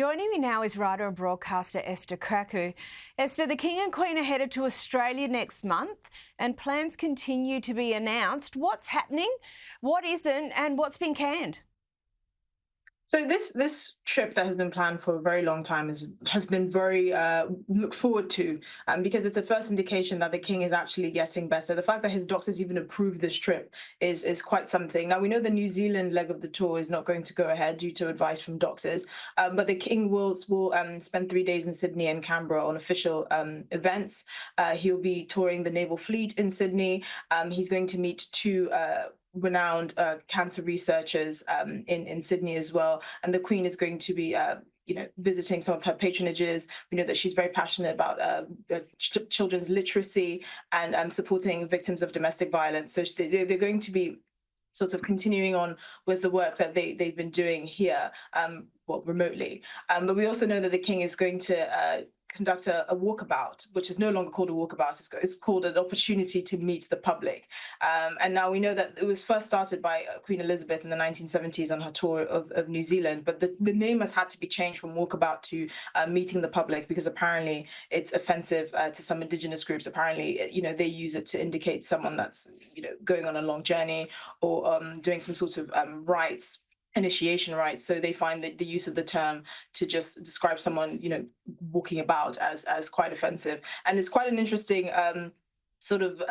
Joining me now is writer and broadcaster Esther Kraku. Esther, the King and Queen are headed to Australia next month and plans continue to be announced. What's happening, what isn't, and what's been canned? So this trip that has been planned for a very long time has been very looked forward to, because it's a first indication that the king is actually getting better. The fact that his doctors even approved this trip is quite something. Now we know the New Zealand leg of the tour is not going to go ahead due to advice from doctors, but the king will spend 3 days in Sydney and Canberra on official events. He'll be touring the naval fleet in Sydney. He's going to meet two renowned cancer researchers in Sydney as well. And the Queen is going to be visiting some of her patronages. We know that she's very passionate about children's literacy and supporting victims of domestic violence. So they're going to be sort of continuing on with the work that they've been doing here, remotely. But we also know that the King is going to conduct a walkabout, which is no longer called a walkabout. It's called an opportunity to meet the public. And now we know that it was first started by Queen Elizabeth in the 1970s on her tour of New Zealand, but the name has had to be changed from walkabout to meeting the public, because apparently it's offensive to some Indigenous groups. Apparently, they use it to indicate someone that's, going on a long journey or doing some sort of rites, initiation rites. So they find that the use of the term to just describe someone, walking about as quite offensive. And it's quite an interesting sort of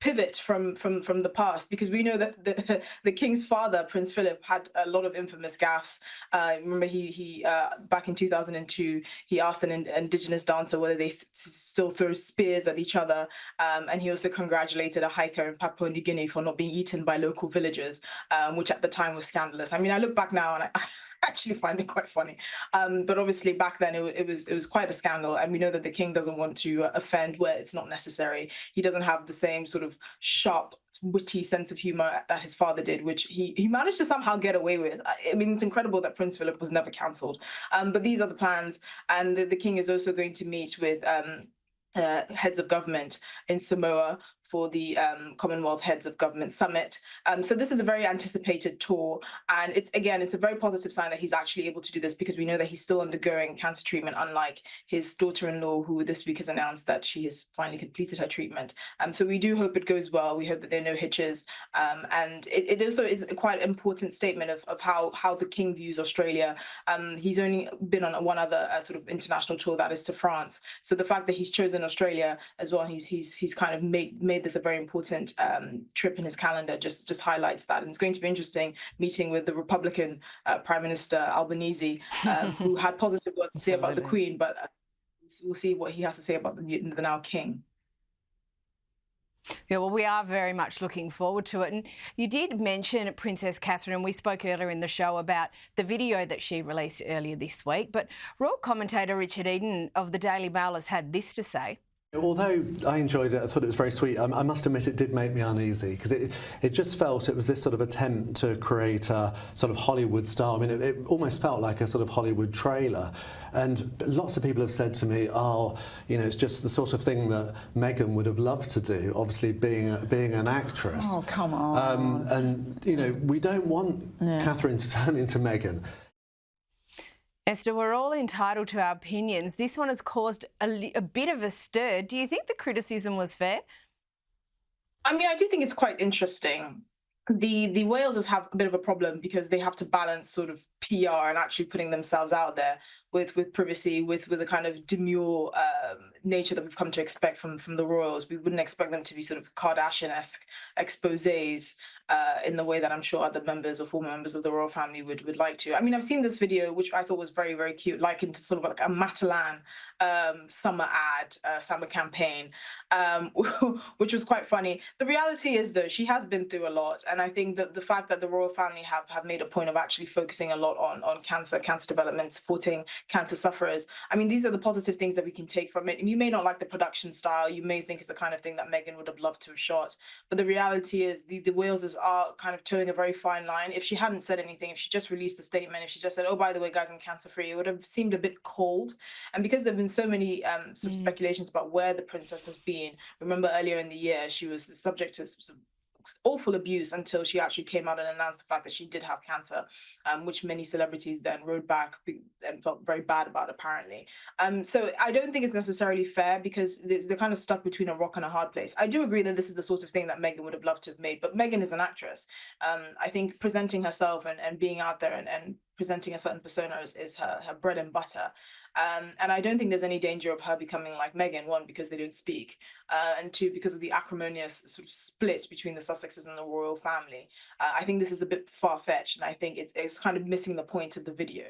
pivot from the past, because we know that the king's father, Prince Philip, had a lot of infamous gaffes. Remember, he back in 2002, he asked an Indigenous dancer whether they still throw spears at each other, and he also congratulated a hiker in Papua New Guinea for not being eaten by local villagers, which at the time was scandalous. I mean, I look back now and I actually find it quite funny, but obviously back then it was quite a scandal, and we know that the king doesn't want to offend where it's not necessary. He doesn't have the same sort of sharp, witty sense of humor that his father did, which he managed to somehow get away with. I mean, it's incredible that Prince Philip was never cancelled. But these are the plans, and the king is also going to meet with heads of government in Samoa for the Commonwealth Heads of Government Summit. So this is a very anticipated tour, and it's a very positive sign that he's actually able to do this, because we know that he's still undergoing cancer treatment, unlike his daughter-in-law, who this week has announced that she has finally completed her treatment. So we do hope it goes well. We hope that there are no hitches, and it also is a quite important statement of how the king views Australia. He's only been on one other sort of international tour, that is to France. So the fact that he's chosen Australia as well, he's kind of made this a very important trip in his calendar, just highlights that. And it's going to be interesting meeting with the Republican Prime Minister Albanese, who had positive words to say about the Queen, but we'll see what he has to say about the now king. Yeah, well, we are very much looking forward to it. And you did mention Princess Catherine, and we spoke earlier in the show about the video that she released earlier this week. But royal commentator Richard Eden of the Daily Mail has had this to say. Although I enjoyed it, I thought it was very sweet, I must admit it did make me uneasy, because it just felt it was this sort of attempt to create a sort of Hollywood style. I mean, it almost felt like a sort of Hollywood trailer. And lots of people have said to me, oh, it's just the sort of thing that Meghan would have loved to do, obviously being an actress. Oh, come on. And, we don't want Catherine to turn into Meghan. Esther, we're all entitled to our opinions. This one has caused a bit of a stir. Do you think the criticism was fair? I mean, I do think it's quite interesting. The Walesers have a bit of a problem, because they have to balance sort of PR and actually putting themselves out there with privacy, with the kind of demure nature that we've come to expect from the royals. We wouldn't expect them to be sort of Kardashian-esque exposés in the way that I'm sure other members or former members of the royal family would like to. I mean, I've seen this video, which I thought was very, very cute, likened to sort of like a Matalan summer ad, summer campaign, which was quite funny. The reality is, though, she has been through a lot, and I think that the fact that the royal family have made a point of actually focusing a lot on cancer development, supporting cancer sufferers. I mean, these are the positive things that we can take from it. And you may not like the production style. You may think it's the kind of thing that Meghan would have loved to have shot. But the reality is the Walesers are kind of towing a very fine line. If she hadn't said anything, if she just released a statement, if she just said, oh, by the way, guys, I'm cancer-free, it would have seemed a bit cold. And because there have been so many sort of speculations about where the princess has been, remember earlier in the year, she was subject to awful abuse until she actually came out and announced the fact that she did have cancer, which many celebrities then rode back and felt very bad about, apparently. So I don't think it's necessarily fair, because they're kind of stuck between a rock and a hard place. I do agree that this is the sort of thing that Meghan would have loved to have made, but Meghan is an actress. I think presenting herself and being out there and presenting a certain persona is her bread and butter. And I don't think there's any danger of her becoming like Meghan, one, because they don't speak, and two, because of the acrimonious sort of split between the Sussexes and the royal family. I think this is a bit far-fetched, and I think it's kind of missing the point of the video.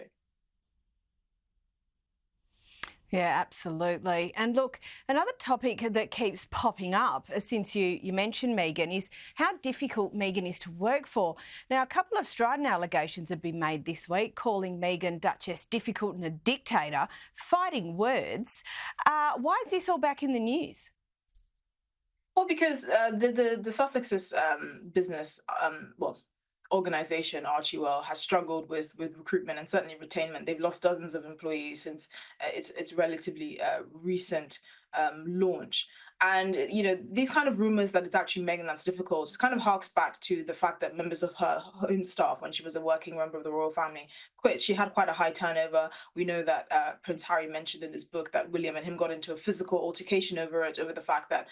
Yeah, absolutely. And look, another topic that keeps popping up since you mentioned Meghan is how difficult Meghan is to work for. Now, a couple of strident allegations have been made this week, calling Meghan Duchess difficult and a dictator, fighting words. Why is this all back in the news? Well, because the Sussexes business, organization, Archewell, has struggled with recruitment and certainly retainment. They've lost dozens of employees since its relatively recent launch. And, you know, these kind of rumors that it's actually Meghan that's difficult, it kind of harks back to the fact that members of her own staff, when she was a working member of the royal family, quit. She had quite a high turnover. We know that Prince Harry mentioned in this book that William and him got into a physical altercation over the fact that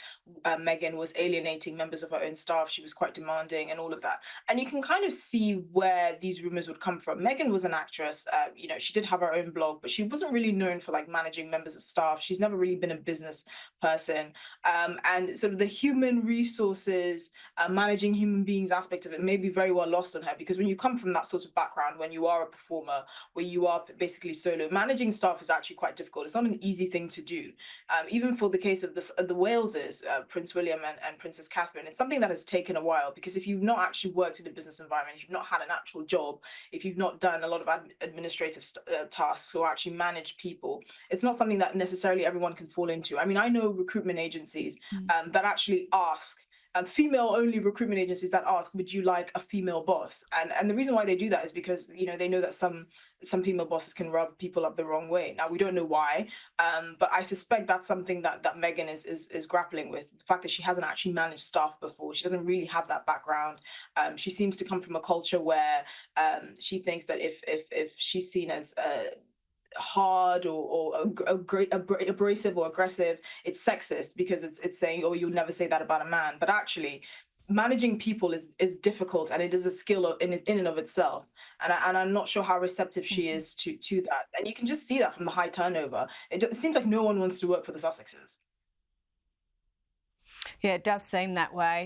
Meghan was alienating members of her own staff. She was quite demanding and all of that. And you can kind of see where these rumors would come from. Meghan was an actress. You know, she did have her own blog, but she wasn't really known for like managing members of staff. She's never really been a business person. And sort of the human resources, managing human beings aspect of it may be very well lost on her, because when you come from that sort of background, when you are a performer, where you are basically solo, managing staff is actually quite difficult. It's not an easy thing to do. Even for the case of the Waleses, Prince William and Princess Catherine, it's something that has taken a while, because if you've not actually worked in a business environment, if you've not had an actual job, if you've not done a lot of administrative tasks or actually managed people, it's not something that necessarily everyone can fall into. I mean, I know recruitment agencies that actually ask, female-only recruitment agencies that ask, would you like a female boss? And the reason why they do that is because, you know, they know that some female bosses can rub people up the wrong way. Now, we don't know why, but I suspect that's something that Meghan is grappling with. The fact that she hasn't actually managed staff before. She doesn't really have that background. She seems to come from a culture where she thinks that if she's seen as hard or abrasive or aggressive, it's sexist, because it's saying, oh, you'll never say that about a man. But actually, managing people is difficult, and it is a skill in and of itself. And I'm not sure how receptive she is to that. And you can just see that from the high turnover. It seems like no one wants to work for the Sussexes. Yeah, it does seem that way.